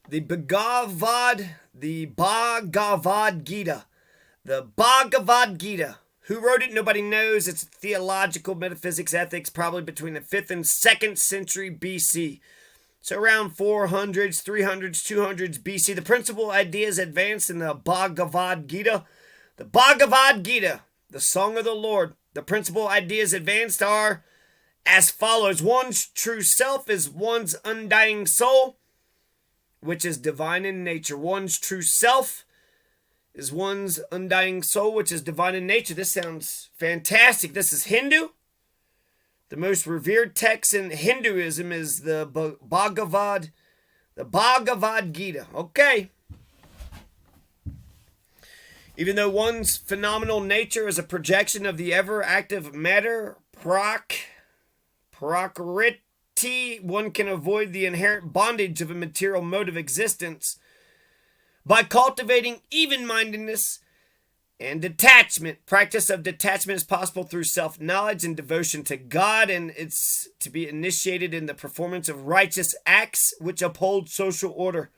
The Bhagavad Gita. The Bhagavad Gita. Who wrote it? Nobody knows. It's theological metaphysics ethics, probably between the 5th and 2nd century BC. So around 400s, 300s, 200s BC. The principal ideas advanced in the Bhagavad Gita. The Bhagavad Gita, the Song of the Lord. The principal ideas advanced are as follows. One's true self is one's undying soul, which is divine in nature. One's true self is one's undying soul, which is divine in nature. This sounds fantastic. This is Hindu. The most revered text in Hinduism is the Bhagavad Gita. Okay. Even though one's phenomenal nature is a projection of the ever-active matter, Prakriti, one can avoid the inherent bondage of a material mode of existence by cultivating even-mindedness and detachment. Practice of detachment is possible through self-knowledge and devotion to God, and it's to be initiated in the performance of righteous acts which uphold social order.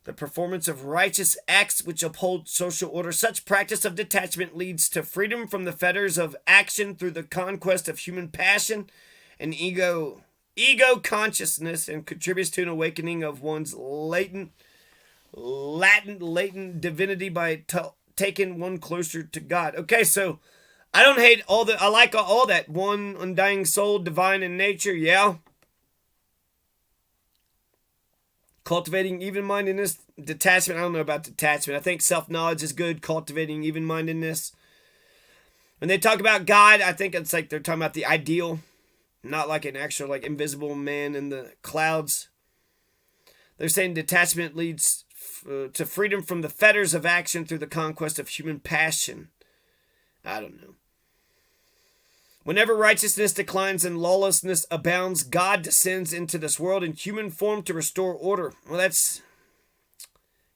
The performance of righteous acts which uphold social order. Such practice of detachment leads to freedom from the fetters of action through the conquest of human passion and ego consciousness, and contributes to an awakening of one's latent divinity by taking one closer to God. Okay, so I don't hate I like all that. One undying soul, divine in nature, yeah. Cultivating even-mindedness, detachment. I don't know about detachment. I think self-knowledge is good. Cultivating even-mindedness. When they talk about God, I think it's like they're talking about the ideal, not like an actual like invisible man in the clouds. They're saying detachment leads to freedom from the fetters of action through the conquest of human passion. I don't know. Whenever righteousness declines and lawlessness abounds, God descends into this world in human form to restore order. Well, that's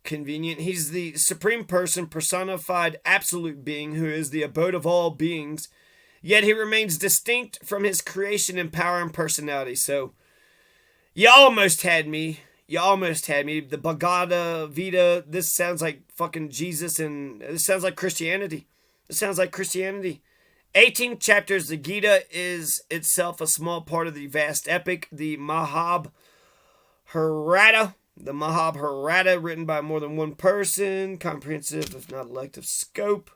convenient. He's the supreme person, personified absolute being who is the abode of all beings, yet he remains distinct from his creation in power and personality. So, you almost had me. The Bhagavad Gita, this sounds like fucking Jesus, and this sounds like Christianity. 18 chapters. The Gita is itself a small part of the vast epic, the Mahabharata. The Mahabharata, written by more than one person, comprehensive if not elective scope.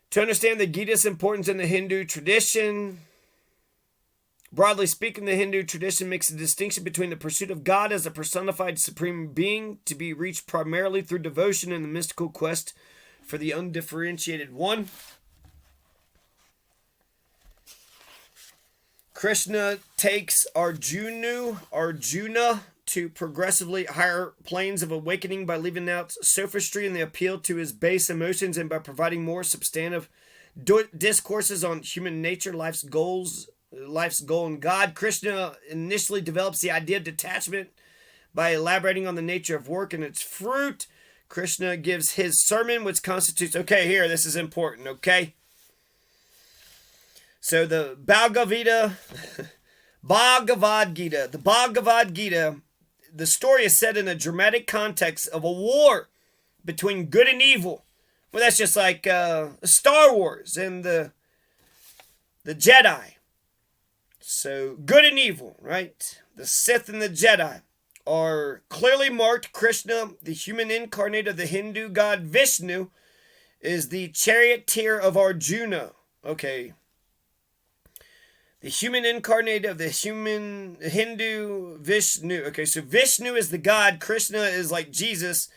To understand the Gita's importance in the Hindu tradition, broadly speaking, the Hindu tradition makes a distinction between the pursuit of God as a personified supreme being to be reached primarily through devotion and the mystical quest for the undifferentiated one. Krishna takes Arjuna to progressively higher planes of awakening by leaving out sophistry and the appeal to his base emotions, and by providing more substantive discourses on human nature, life's goal and God. Krishna initially develops the idea of detachment by elaborating on the nature of work and its fruit. Krishna gives his sermon, which constitutes, okay, here, this is important, okay? So the Bhagavad Gita, the story is set in a dramatic context of a war between good and evil. Well, that's just like Star Wars and the Jedi. So good and evil, right? The Sith and the Jedi are clearly marked. Krishna, the human incarnate of the Hindu god Vishnu, is the charioteer of Arjuna. Okay. The human incarnate of the Hindu Vishnu. Okay, so Vishnu is the god, Krishna is like Jesus,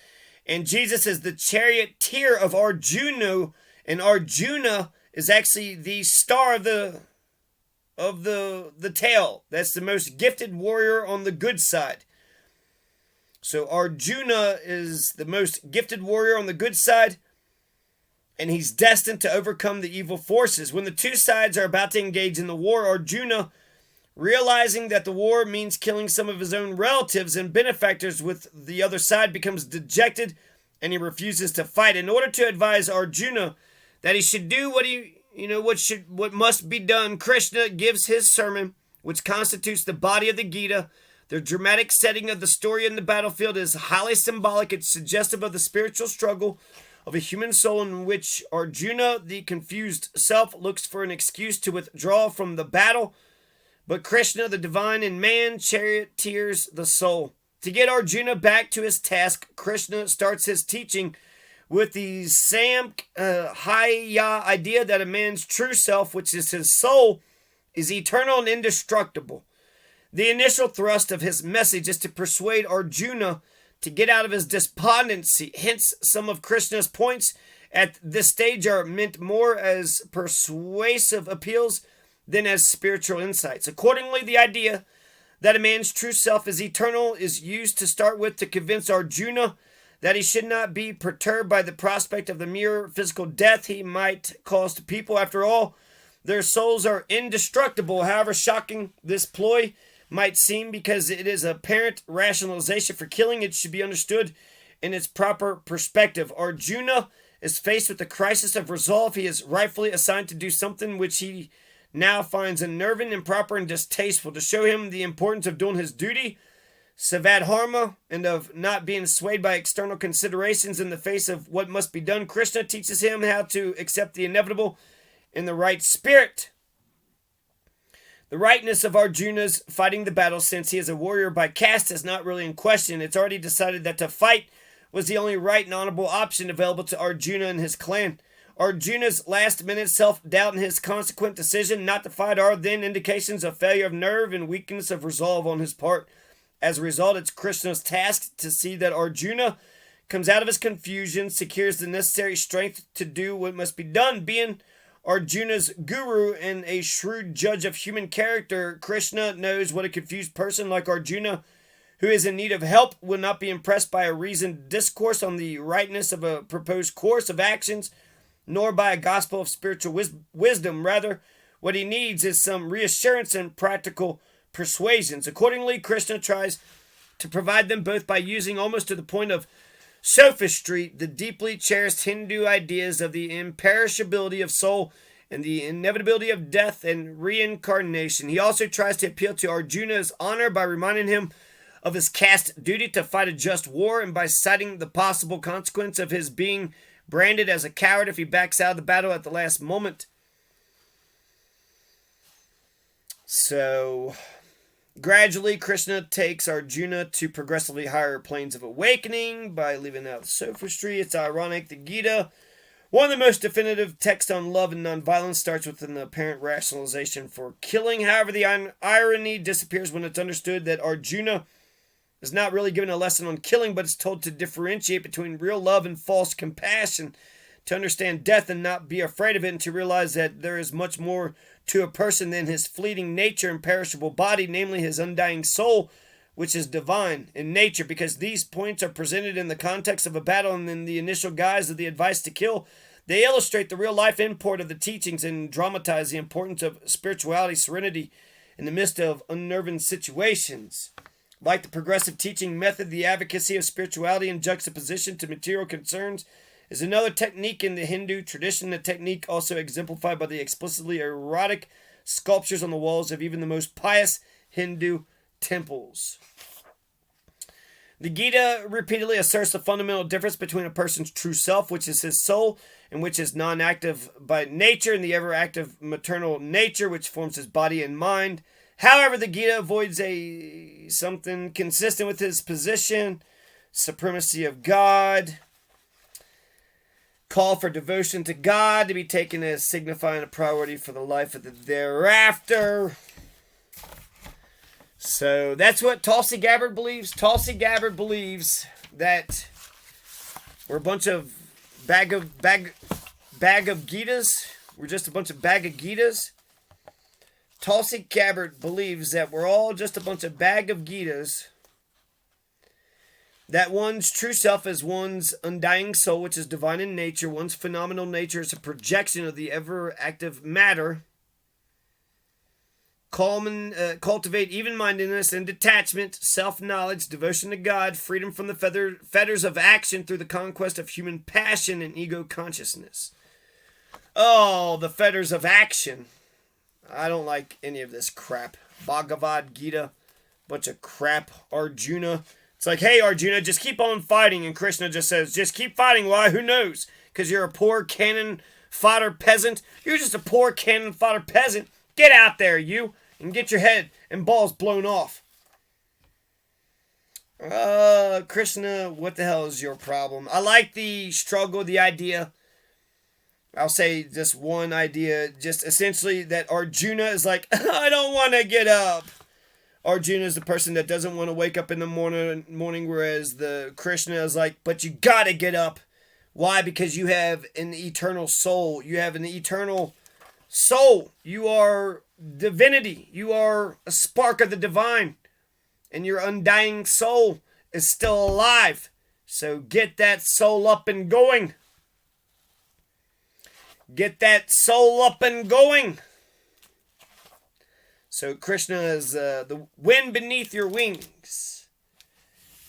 and Jesus is the charioteer of Arjuna, and Arjuna is actually the star of the tail. That's the most gifted warrior on the good side. So Arjuna is the most gifted warrior on the good side, and he's destined to overcome the evil forces. When the two sides are about to engage in the war, Arjuna, realizing that the war means killing some of his own relatives and benefactors with the other side, becomes dejected, and he refuses to fight. In order to advise Arjuna that he should do what must be done, Krishna gives his sermon, which constitutes the body of the Gita, The dramatic setting of the story in the battlefield is highly symbolic. It's suggestive of the spiritual struggle of a human soul in which Arjuna, the confused self, looks for an excuse to withdraw from the battle, but Krishna, the divine in man, charioteers the soul. To get Arjuna back to his task, Krishna starts his teaching with the Samkhya idea that a man's true self, which is his soul, is eternal and indestructible. The initial thrust of his message is to persuade Arjuna to get out of his despondency. Hence, some of Krishna's points at this stage are meant more as persuasive appeals than as spiritual insights. Accordingly, the idea that a man's true self is eternal is used to start with to convince Arjuna that he should not be perturbed by the prospect of the mere physical death he might cause to people. After all, their souls are indestructible. However shocking this ploy might seem, because it is apparent rationalization for killing, it should be understood in its proper perspective. Arjuna is faced with the crisis of resolve. He is rightfully assigned to do something which he now finds unnerving, improper, and distasteful. To show him the importance of doing his duty, Savadharma, and of not being swayed by external considerations in the face of what must be done, Krishna teaches him how to accept the inevitable in the right spirit. The rightness of Arjuna's fighting the battle, since he is a warrior by caste, is not really in question. It's already decided that to fight was the only right and honorable option available to Arjuna and his clan. Arjuna's last-minute self-doubt and his consequent decision not to fight are then indications of failure of nerve and weakness of resolve on his part. As a result, it's Krishna's task to see that Arjuna comes out of his confusion, secures the necessary strength to do what must be done. Being Arjuna's guru and a shrewd judge of human character, Krishna knows what a confused person like Arjuna, who is in need of help, will not be impressed by a reasoned discourse on the rightness of a proposed course of actions, nor by a gospel of spiritual wisdom. Rather, what he needs is some reassurance and practical persuasions. Accordingly, Krishna tries to provide them both by using, almost to the point of sophistry, the deeply cherished Hindu ideas of the imperishability of soul and the inevitability of death and reincarnation. He also tries to appeal to Arjuna's honor by reminding him of his caste duty to fight a just war, and by citing the possible consequence of his being branded as a coward if he backs out of the battle at the last moment. So, gradually, Krishna takes Arjuna to progressively higher planes of awakening by leaving out sophistry. It's ironic. The Gita, one of the most definitive texts on love and nonviolence, starts with an apparent rationalization for killing. However, the irony disappears when it's understood that Arjuna is not really given a lesson on killing, but is told to differentiate between real love and false compassion, to understand death and not be afraid of it, and to realize that there is much more to a person than his fleeting nature and perishable body, namely his undying soul, which is divine in nature. Because these points are presented in the context of a battle and in the initial guise of the advice to kill, they illustrate the real-life import of the teachings and dramatize the importance of spirituality, serenity, in the midst of unnerving situations. Like the progressive teaching method, the advocacy of spirituality in juxtaposition to material concerns is another technique in the Hindu tradition, a technique also exemplified by the explicitly erotic sculptures on the walls of even the most pious Hindu temples. The Gita repeatedly asserts the fundamental difference between a person's true self, which is his soul, and which is non-active by nature, and the ever-active maternal nature, which forms his body and mind. However, the Gita avoids something consistent with his position: supremacy of God, call for devotion to God to be taken as signifying a priority for the life of the thereafter. So that's what Tulsi Gabbard believes. Tulsi Gabbard believes that we're a bunch of bag of Gitas. We're just a bunch of bag of Gitas. Tulsi Gabbard believes that we're all just a bunch of bag of Gitas. That one's true self is one's undying soul, which is divine in nature. One's phenomenal nature is a projection of the ever-active matter. Cultivate even-mindedness and detachment, self-knowledge, devotion to God, freedom from the fetters of action through the conquest of human passion and ego consciousness. Oh, the fetters of action. I don't like any of this crap. Bhagavad Gita, bunch Bunch of crap, Arjuna. It's like, hey, Arjuna, just keep on fighting. And Krishna just says, just keep fighting. Why? Who knows? Because you're a poor cannon fodder peasant. You're just a poor cannon fodder peasant. Get out there, you, and get your head and balls blown off. Krishna, what the hell is your problem? I like the struggle, the idea. I'll say just one idea, just essentially that Arjuna is like, I don't want to get up. Arjuna is the person that doesn't want to wake up in the morning, whereas the Krishna is like, but you gotta get up. Why? Because you have an eternal soul. You have an eternal soul. You are divinity. You are a spark of the divine. And your undying soul is still alive. So get that soul up and going. Get that soul up and going. So Krishna is the wind beneath your wings.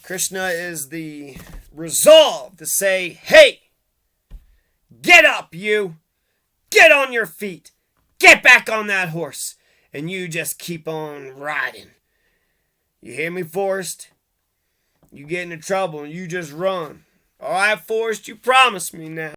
Krishna is the resolve to say, hey, get up, you. Get on your feet. Get back on that horse. And you just keep on riding. You hear me, Forrest? You get into trouble and you just run. All right, Forrest, you promised me now.